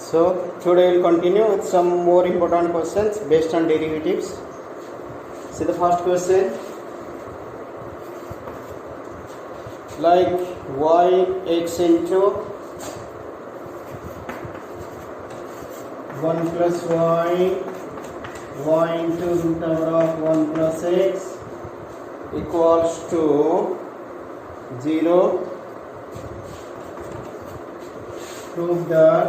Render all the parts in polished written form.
So today we'll continue with some more important questions based on derivatives. See the first question, like yx into 1 plus y into root over of 1 plus x equals to 0. Prove that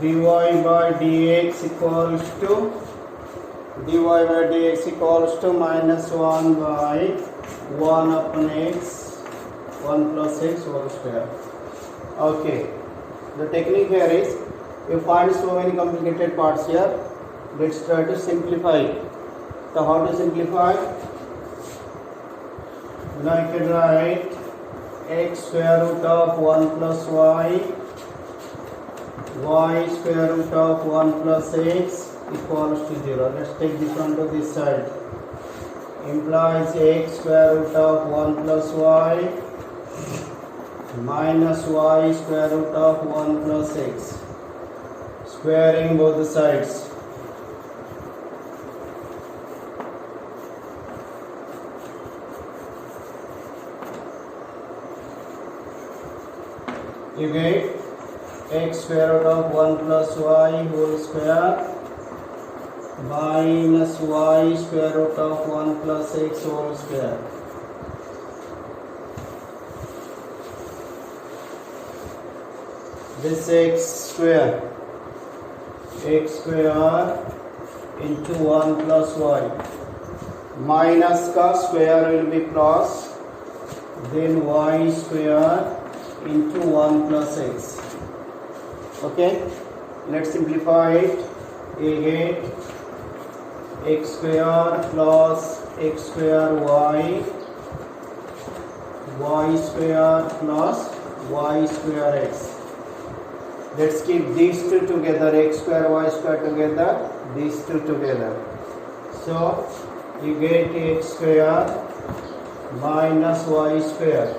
dy by dx equals to minus 1 by 1 upon x 1 plus x whole square. Okay, the technique here is you find so many complicated parts here. Let's try to simplify it. So how to simplify? Now I can write x square root of 1 plus y square root of 1 plus x equals to 0. Let's take this one to this side. Implies x square root of 1 plus y minus y square root of 1 plus x. Squaring both the sides. You get x square root of 1 plus y whole square minus y square root of 1 plus x whole square. This x square into 1 plus y minus ka square will be plus, then y square into 1 plus x. Okay, let's simplify it. You get x square plus x square y square plus y square x. Let's keep these two together, x square y square together, these two together. So you get x square minus y square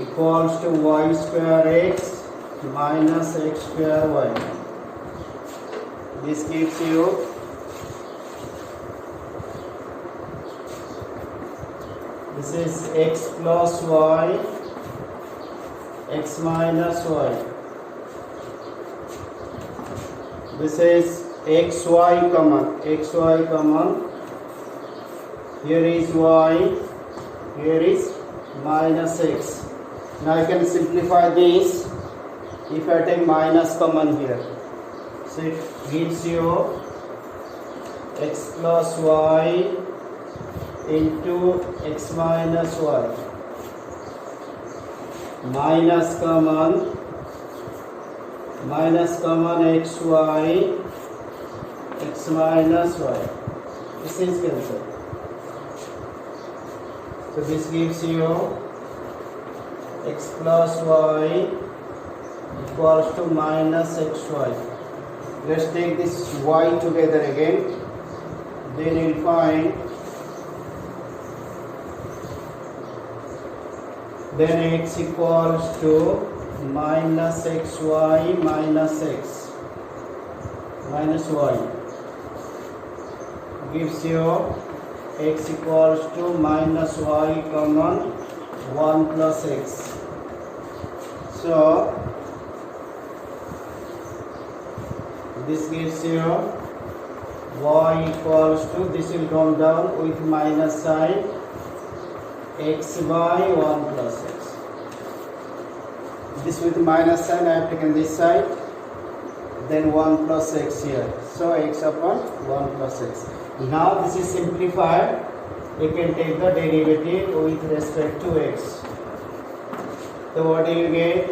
equals to y square x minus x square y. This gives you this is x plus y, x minus y. This is xy common. Here is y, here is minus x. Now I can simplify this if I take minus common here. So it gives you x plus y into x minus y. Minus common xy, x minus y. This is cancelled. So this gives you x plus y equals to minus xy. Let's take this y together again. Then you'll find then x equals to minus xy minus x minus y gives you x equals to minus y common 1 plus x. So this gives you y equals to, this will come down with minus sign, x by 1 plus x. This with minus sign I have taken this side, then 1 plus x here. So x upon 1 plus x. Now this is simplified. You can take the derivative with respect to x. So what do you get?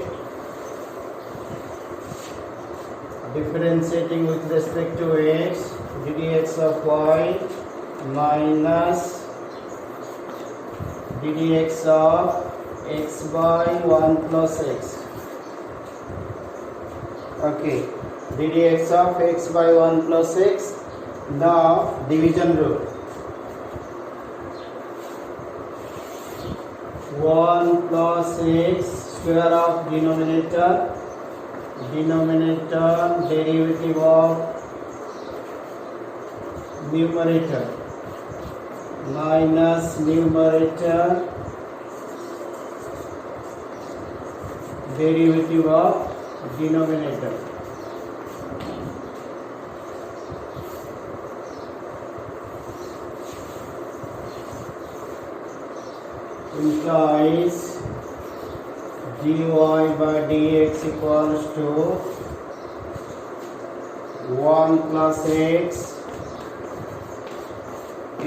Differentiating with respect to x, ddx of y minus ddx of x by 1 plus x. Okay, ddx of x by 1 plus x. Now division rule. 1 plus x square of denominator derivative of numerator minus numerator derivative of denominator implies dy by dx equals to 1 plus x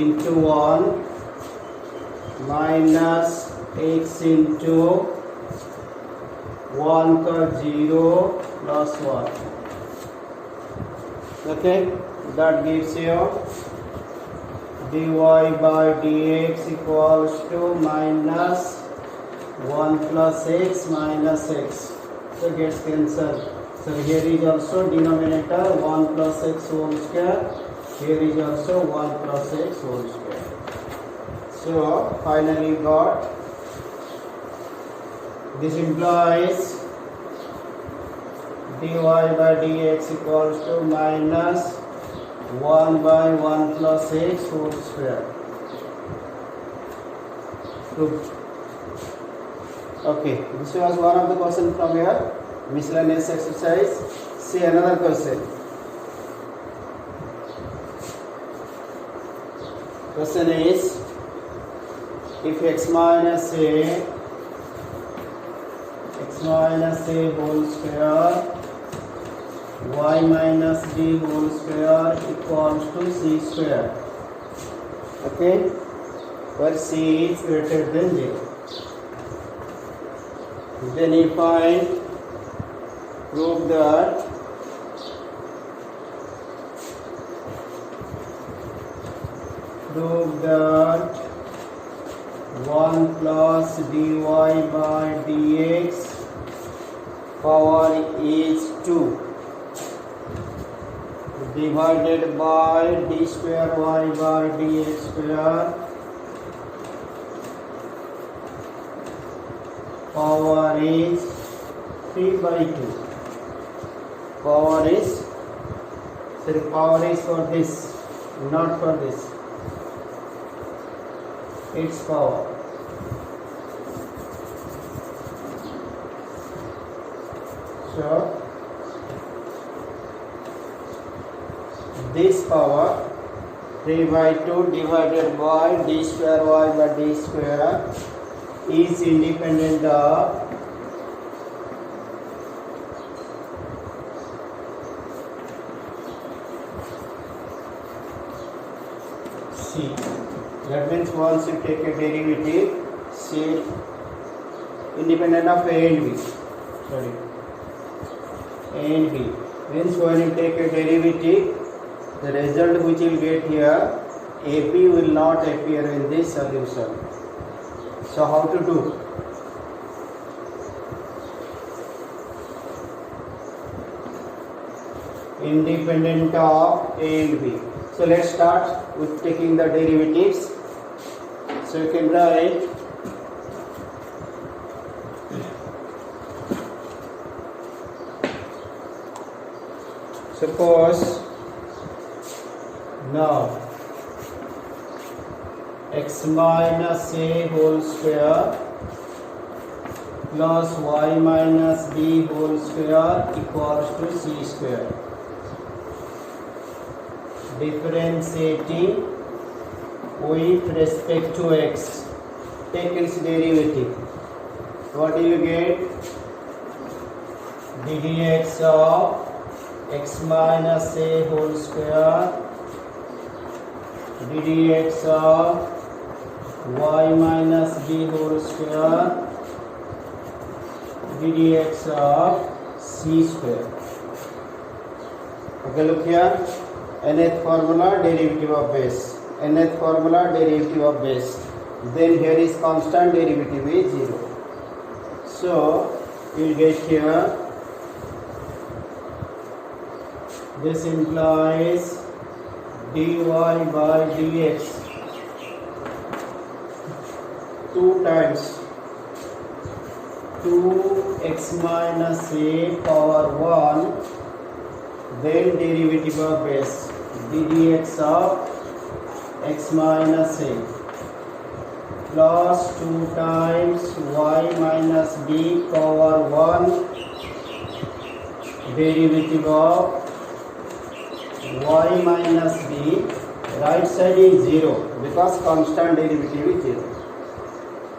into 1 minus x into 1 का 0 plus 1. Okay, that gives you dy by dx equals to minus 1 plus x minus x. So gets cancelled. So here is also denominator 1 plus x whole square. Here is also 1 plus x whole square. So finally got this implies dy by dx equals to minus 1 by 1 plus x whole square. Proved. Okay, this was one of the questions from your miscellaneous exercise. See another question. Question is, if x minus a whole square y minus b whole square equals to c square. Okay, where c is greater than 0. Then if I prove that prove that 1 plus dy by dx power is 2 divided by d square y by dx square power is 3 by 2. Power is for this, not for this. Its power. So this power 3 by 2 divided by d square y by d square is independent of c. That means once you take a derivative, c independent of a and b. Sorry, a and b means when you take a derivative, the result which you will get here, ab will not appear in this solution. So how to do? Independent of a and b. So let's start with taking the derivatives. So you can write suppose now x minus a whole square plus y minus b whole square equals to c square. Differentiating with respect to x, take its derivative. What do you get? ddx of x minus a whole square ddx of y minus b whole square ddx of c square. Okay, look here. Nth formula derivative of base. Nth formula derivative of base. Then here is constant derivative is 0. So you will get here. This implies dy by dx 2 times 2x minus a power 1, then derivative of s, ddx of x minus a, plus 2 times y minus b power 1, derivative of y minus b, right side is 0 because constant derivative is 0.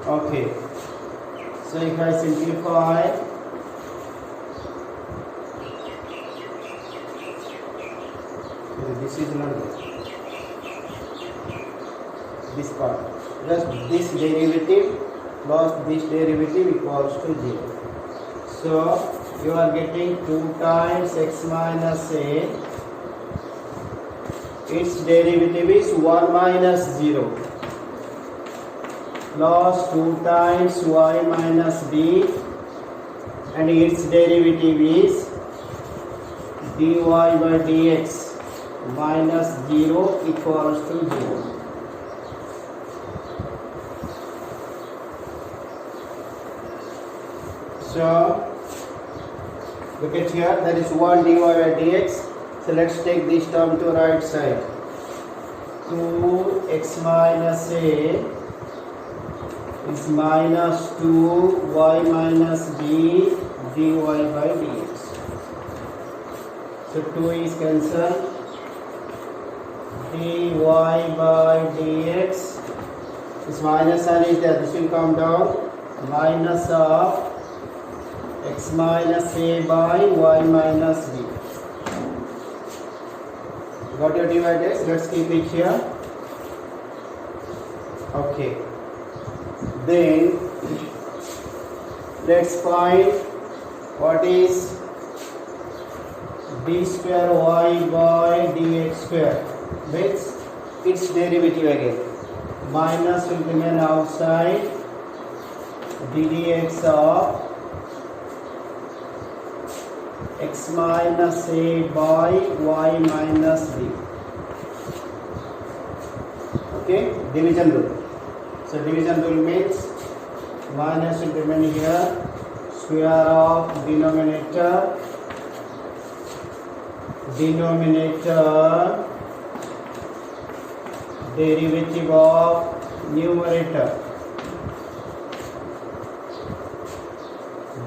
Okay, so if I simplify, this is not this part, just this derivative plus this derivative equals to 0. So you are getting 2 times x minus a, its derivative is 1 minus 0, plus 2 times y minus b, and its derivative is dy by dx minus 0 equals to 0. So look at here, there is 1 dy by dx. So let's take this term to right side. 2x minus a is minus 2y minus b dy by dx. So 2 is cancelled. Dy by dx, this minus sign is there, this will come down, minus of x minus a by y minus b. Got your dividends? Let's keep it here. Okay. Then let's find what is d square y by dx square, with its derivative again. Minus will remain outside, ddx of x minus a by y minus b. Okay, division rule. So division rule means minus will remain here, square of denominator derivative of numerator,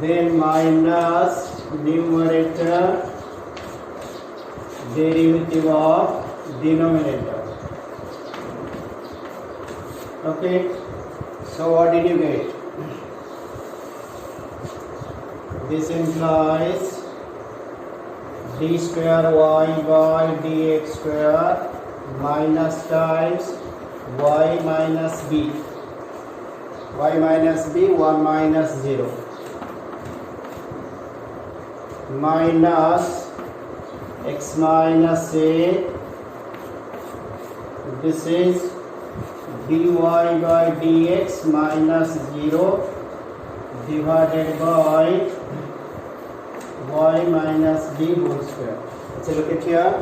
then minus numerator derivative of denominator. Okay, so what did you get? This implies d square y by dx square minus times y minus b. Y minus b, 1 minus 0. Minus x minus a, this is dy by dx minus 0 divided by y minus b whole square. So look at here,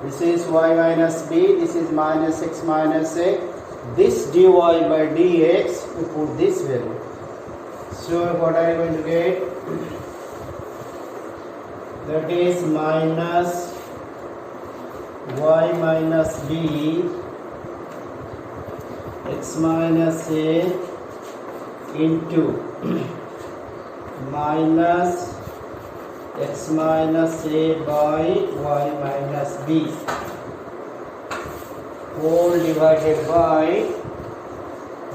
this is y minus b, this is minus x minus a, this dy by dx, we put this value. So what are you going to get? That is minus y minus b x minus a into minus x minus a by y minus b whole divided by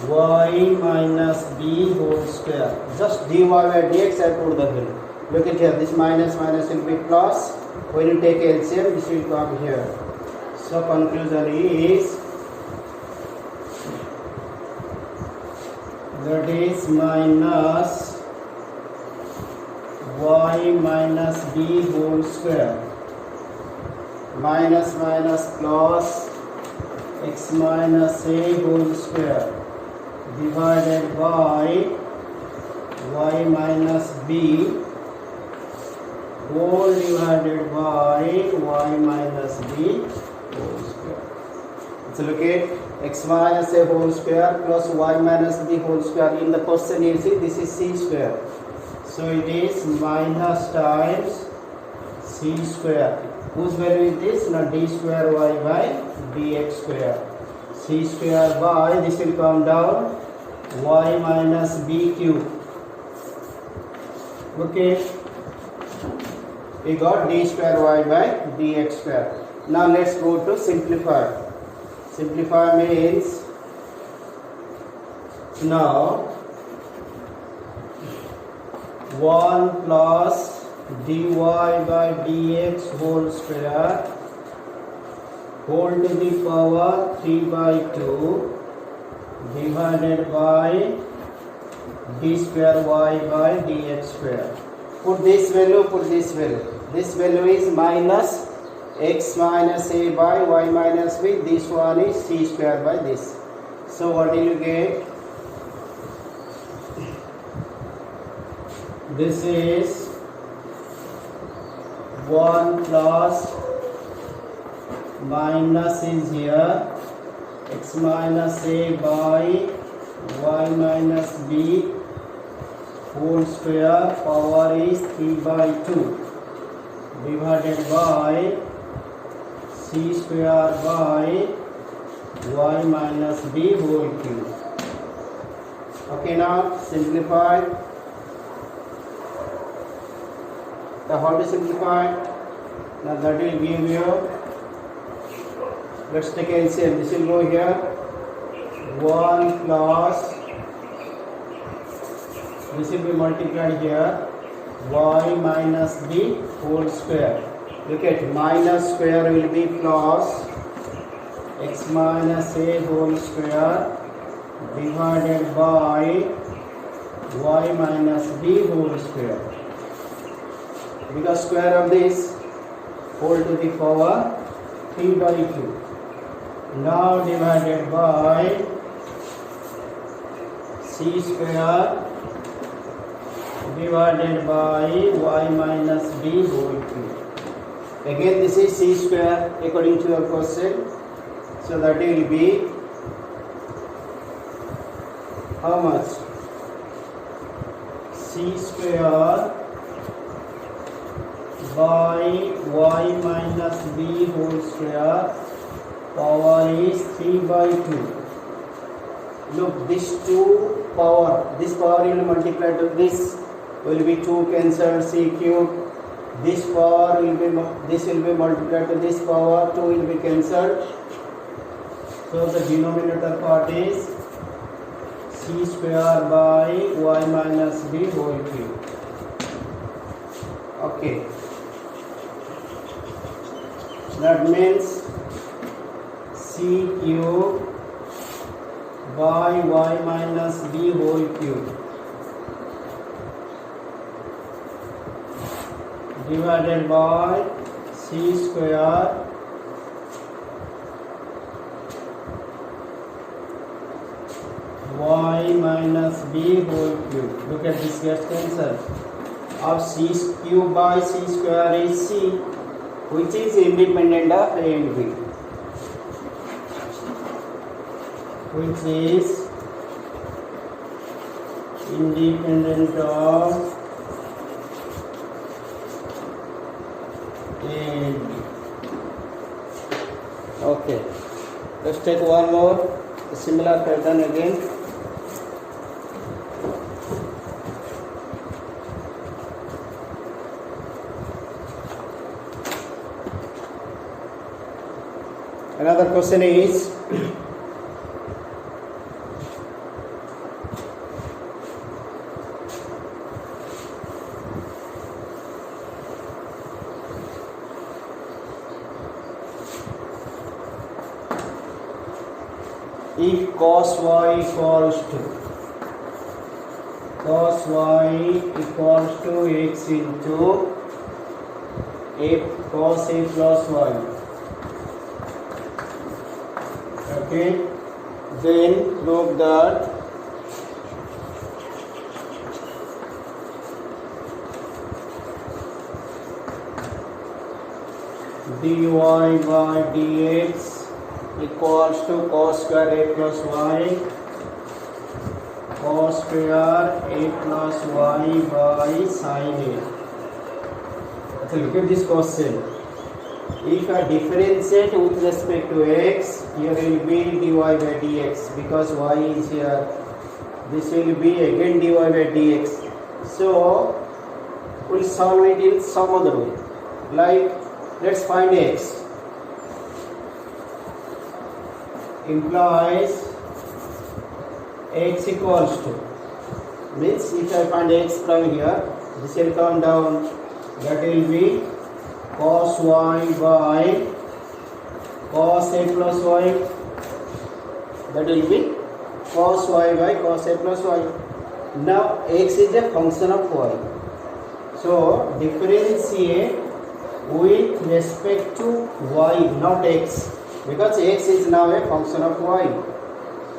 y minus b whole square. Just dy by dx I put the value. Look at here, this minus will be plus. When you take LCM, this will come here. So conclusion is that is minus y minus b whole square minus plus x minus a whole square divided by y minus b whole divided by y minus b whole square. So look at x minus a whole square plus y minus b whole square. In the question you see this is c square. So it is minus times c square. Whose value is this? Now d square y by dx square. C square by, this will come down, y minus b cube. Okay. We got d square y by dx square. Now let's go to simplify. Simplify means now 1 plus dy by dx whole square whole to the power 3 by 2 divided by d square y by dx square. Put this value, put this value. This value is minus x minus a by y minus b. This one is c square by this. So what will you get? This is 1 plus minus is here x minus a by y minus b whole square power is 3 by 2 divided by c square by y minus b whole cube. Okay, now simplify. So how to simplify? Now that will give you, let's take LCM. This will go here 1 plus, this will be multiplied here y minus b whole square. Look at minus square will be plus x minus a whole square divided by y minus b whole square. Because square of this whole to the power 3 by 2. Now divided by c square divided by y minus b whole cube. Again this is c square according to your question. So that will be how much? C square by y minus b whole square power is 3 by 2. Look, this 2 power, this power will multiply to this will be 2 cancelled, c cube. This power will be, this will be multiplied to this power, 2 will be cancelled. So the denominator part is c square by y minus b whole cube. Okay. That means c cube by y minus b whole cube divided by c square y minus b whole cube. Look at this gets cancelled. Of c cube by c square is c, which is independent of a and b, which is independent of a and b. Okay, let's take one more similar pattern again. Another question is if cos y equals to x into f cos a plus y. Okay, then prove that dy by dx equals to cos square a plus y, cos square a plus y by sin a. So look at this question. If I differentiate with respect to x, here will be dy by dx because y is here. This will be again dy by dx. So we'll solve it in some other way. Like, let's find x. Implies x equals to, means if I find x from here, this will come down, that will be cos y by cos a plus y, that will be cos y by cos a plus y. Now x is a function of y, so differentiate with respect to y, not x, because x is now a function of y.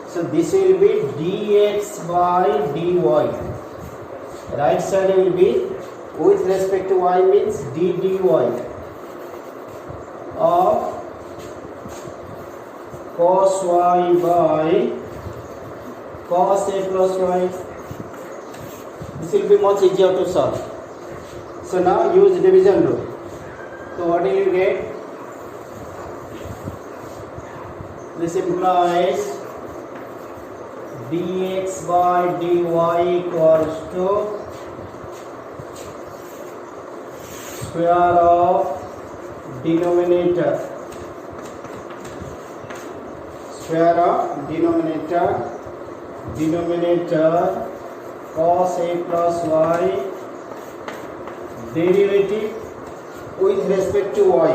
So this will be dx by dy. Right side will be with respect to y, means d dy of cos y by cos a plus y. This will be much easier to solve. So now use division rule. So what do you get? This implies dx by dy equals to square of denominator, square of denominator cos a plus y, derivative with respect to y,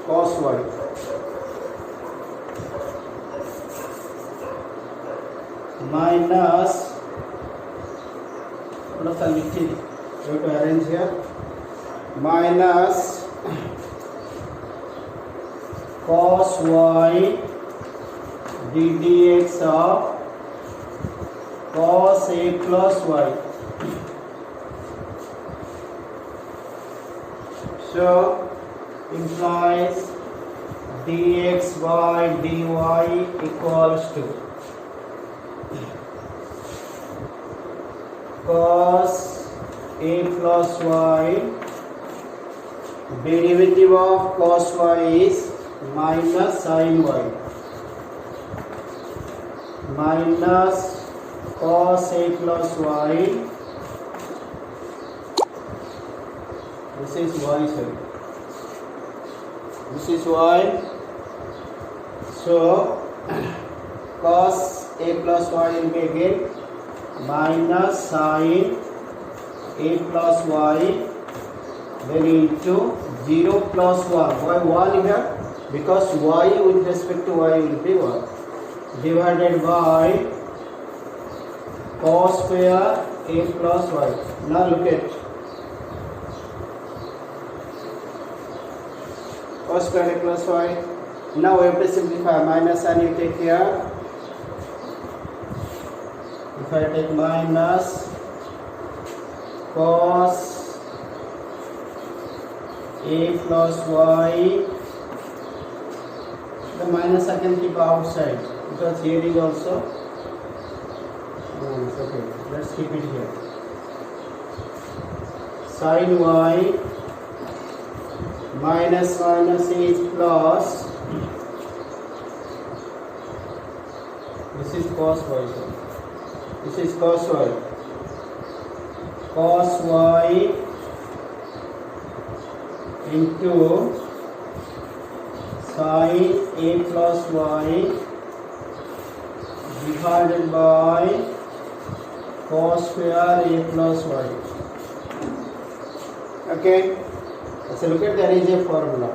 cos y, minus, we have to arrange here, minus cos y ddx of cos a plus y. So implies dx by dy equals to cos a plus y, derivative of cos y is minus sin y, minus cos a plus y, this is y, sorry, this is y. So cos a plus y will be again minus sin a plus y, then into 0 plus 1. Why 1 here? Because y with respect to y will be 1, divided by cos square a plus y. Now look at cos square a plus y. Now we have to simplify. Minus and you take here. If I take minus cos a plus y, the minus I can keep outside because here is also, it's okay, let's keep it here. Sin y minus minus is plus, this is cos y, this is cos y, cos y into sin a plus y divided by cos square a plus y. Okay, so look at, there is a formula.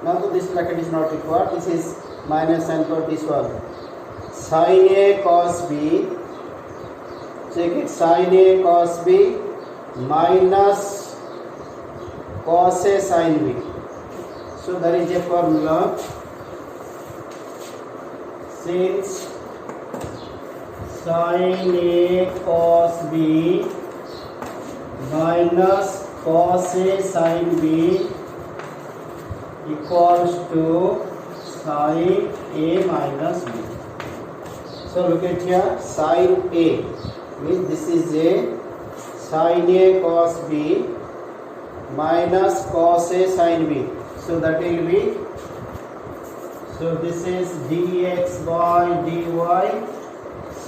Now this bracket is not required, this is minus and for this one. Sin a cos b, check it, sin a cos b minus cos a sin b. So there is a formula, since sin a cos b minus cos a sin b equals to Sine A minus B. So look at here, sine A means this is a sine A cos B minus cos A sine B. So that will be, so this is dx by dy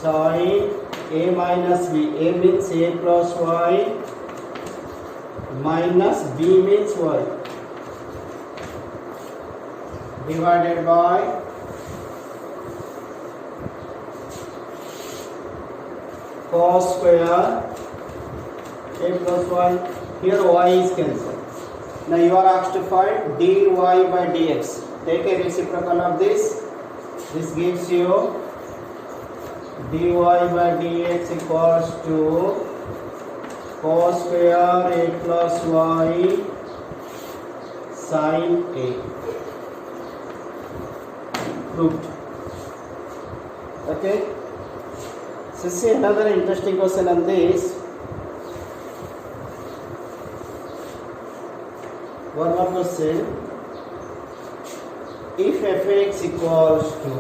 sine A minus B. A means A plus y minus B means y divided by cos square A plus y. Here y is cancelled. Now you are asked to find dy by dx. Take a reciprocal of this. This gives you dy by dx equals to cos square A plus y sine A. Proved. Okay. So see another interesting question on this. One more question. If fx equals to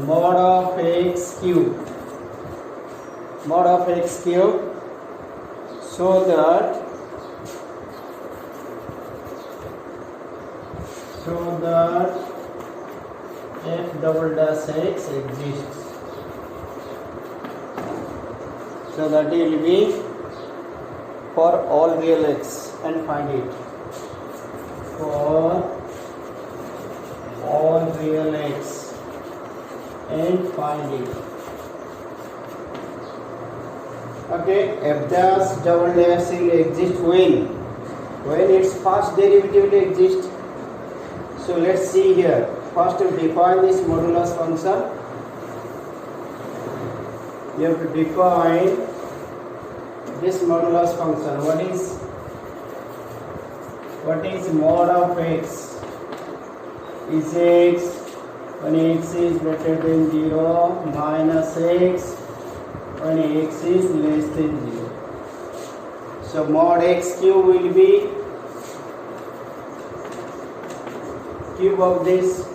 mod of x cube, so that f double dash x exists, so that will be for all real x, and find it for all real x and find it. Okay, f dash double dash will exist when its first derivative will exist. So let's see here. First to define this modulus function. You have to define this modulus function. What is mod of x? Is x when x is greater than 0 minus x when x is less than 0. So mod x cube will be cube of this,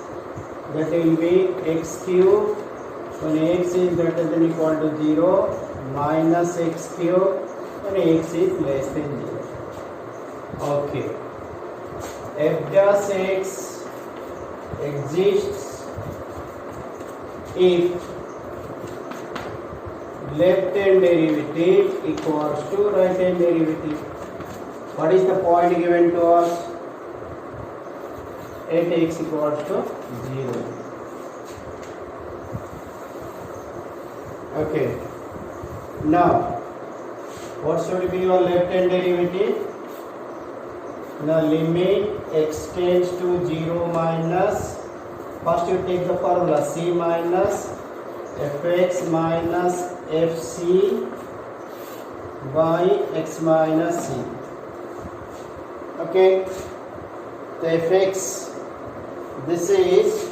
that will be x cube when x is greater than or equal to 0 minus x cube when x is less than 0. Okay. F dash x exists if left hand derivative equals to right hand derivative. What is the point given to us? At x equals to 0. Okay. Now, what should be your left hand derivative? Now, limit x tends to 0 minus, first you take the formula c minus fx minus fc by x minus c. Okay. The fx, this is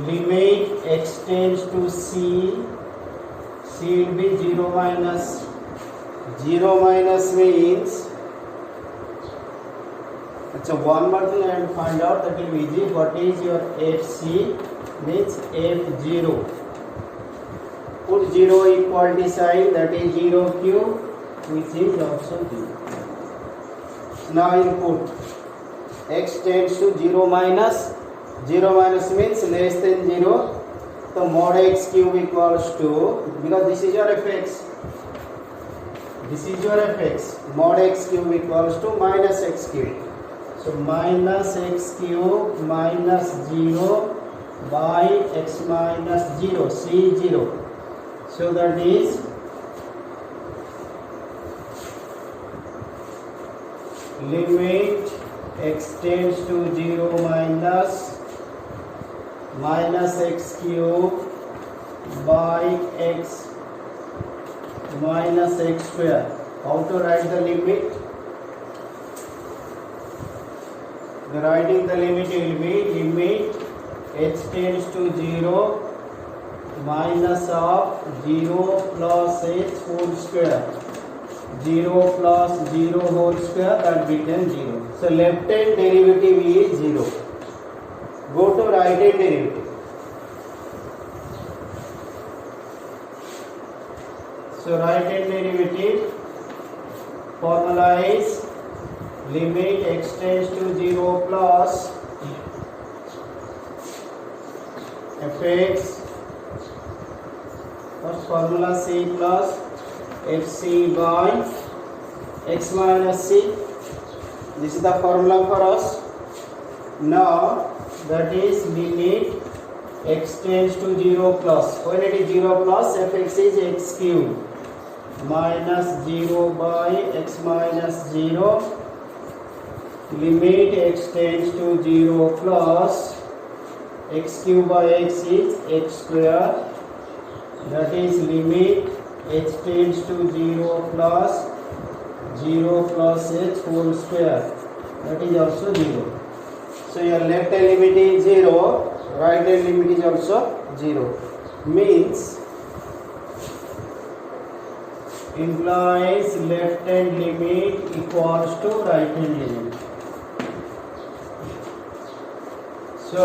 limit x tends to c will be 0 minus. 0 minus means, so one more thing I will find out, that will be easy. What is your fc? Means f0. Put 0 equality sign, that is 0 cube, which is also 0. Now you put x tends to 0 minus. 0 minus means less than 0. So mod x cube equals to, because this is your fx, mod x cube equals to minus x cube. So minus x cube minus 0 by x minus 0, c0. So that is limit x tends to 0 minus x cube by x minus x square. How to write the limit? The writing the limit will be limit h tends to 0 minus of 0 plus h whole square 0 plus 0 whole square, that became 0. So left hand derivative is 0. Go to right hand derivative. So right hand derivative formula is limit x tends to 0 plus fx, first formula c plus fc by x minus c. This is the formula for us. Now that is limit x tends to 0 plus, when it is 0 plus, fx is x cube minus 0 by x minus 0, limit x tends to 0 plus x cube by x is x square, that is limit h tends to 0 plus 0 plus h whole square, that is also 0. So your left hand limit is 0, right hand limit is also 0, means implies left hand limit equals to right hand limit. So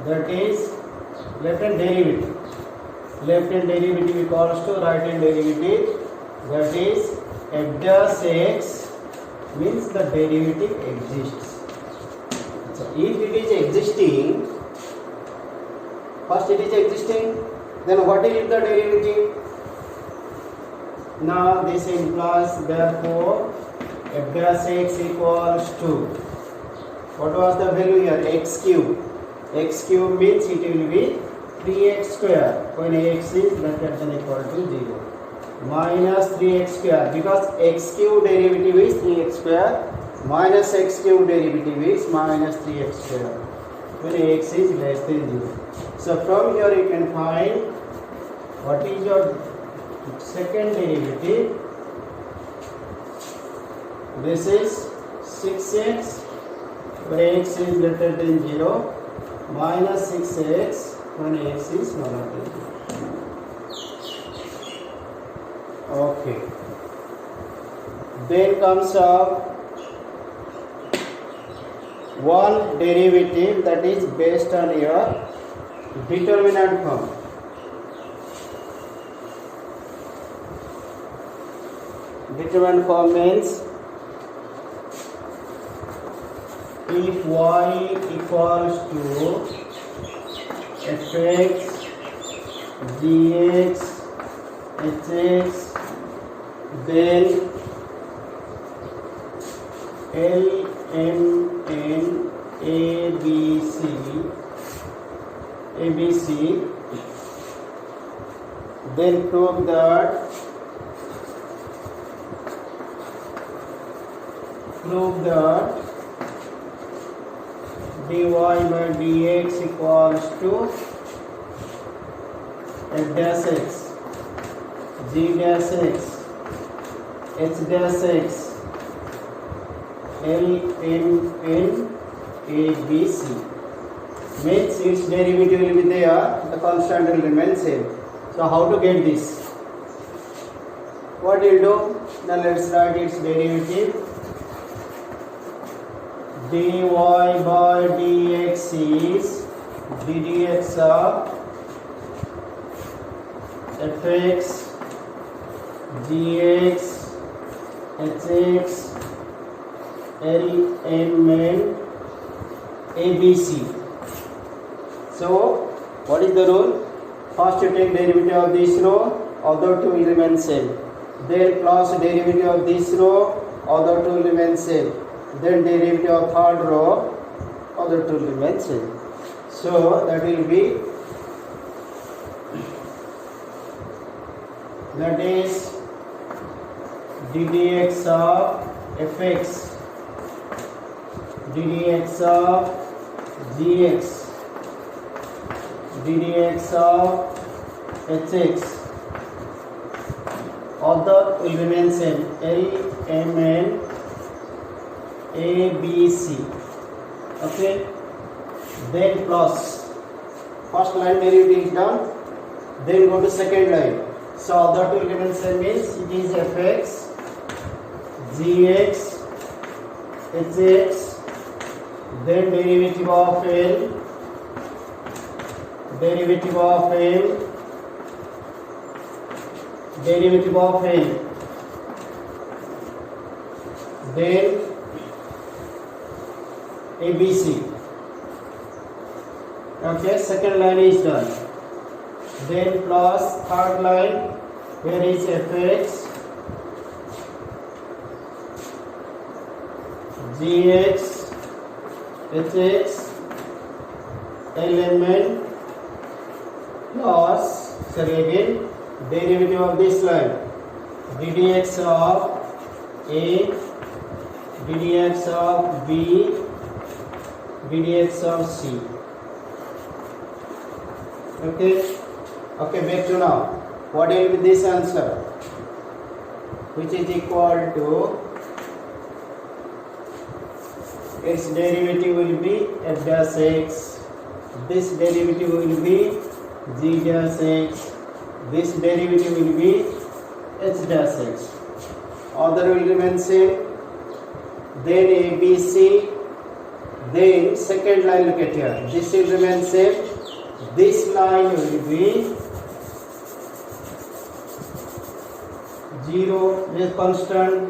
that is left hand derivative. Left hand derivative equals to right hand derivative, that is f dash x, means the derivative exists. So if it is existing, first it is existing, then what is the derivative? Now this implies therefore f dash x equals to, what was the value here? X cube. X cube means it will be 3x square when x is greater than equal to 0, minus 3x square, because x cube derivative is 3x square, minus x cube derivative is minus 3x square when x is less than 0. So from here you can find what is your second derivative. This is 6x when x is greater than 0, minus 6x when x is smaller than 0. Okay. Then comes up one derivative that is based on your determinant form. Determinant form means if y equals to fx, gx, hx, then lmn abc, then prove that dy by dx equals to f dash x, g dash x, h dash x, lmn abc, means its derivative will be there, the constant will remain same. So how to get this? What you do? Now let's write its derivative. dy by dx is ddx of fx, gx, hx, lmn abc. So what is the rule? First you take derivative of this row, other two will remain same. Then plus derivative of this row, other two will remain same. Then derivative of third row, other two will remain same. So that will be, that is ddx of fx, ddx of gx, ddx of hx, other will remain same, lmn abc. Okay, then plus first line derivative is done, then go to second line. So other two elements means it is fx, gx, hx, then derivative of L, derivative of L, derivative of L, then ABC. Okay, second line is done. Then plus third line, here is fx, gx, hx, element plus, sorry again, derivative of this line, ddx of A, ddx of B, ddx of C. Okay, okay, back to now. What will be this answer? Which is equal to, its derivative will be f dash x, this derivative will be g dash x, this derivative will be h dash x. Other will remain same. Then ABC, then second line, look at here, this will remain same. This line will be 0, this constant,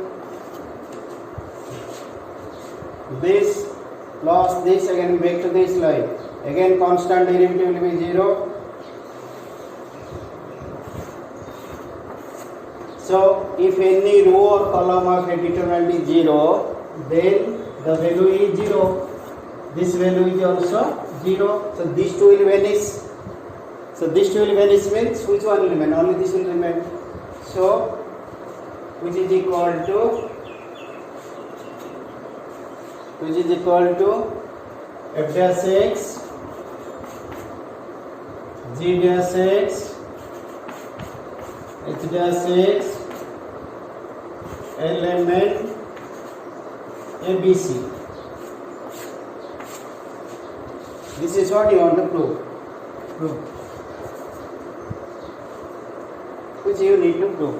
this plus this, again back to this line, again constant, derivative will be 0. So if any row or column of a determinant is 0, then the value is 0, this value is also 0. So these two will vanish. So these two will vanish means which one will remain? Only this will remain. So which is equal to f dash x, g dash x, h dash x, element ABC. This is what you want to prove, which you need to prove.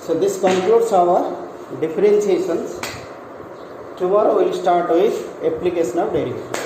So this concludes our differentiations. Tomorrow we will start with application of derivatives.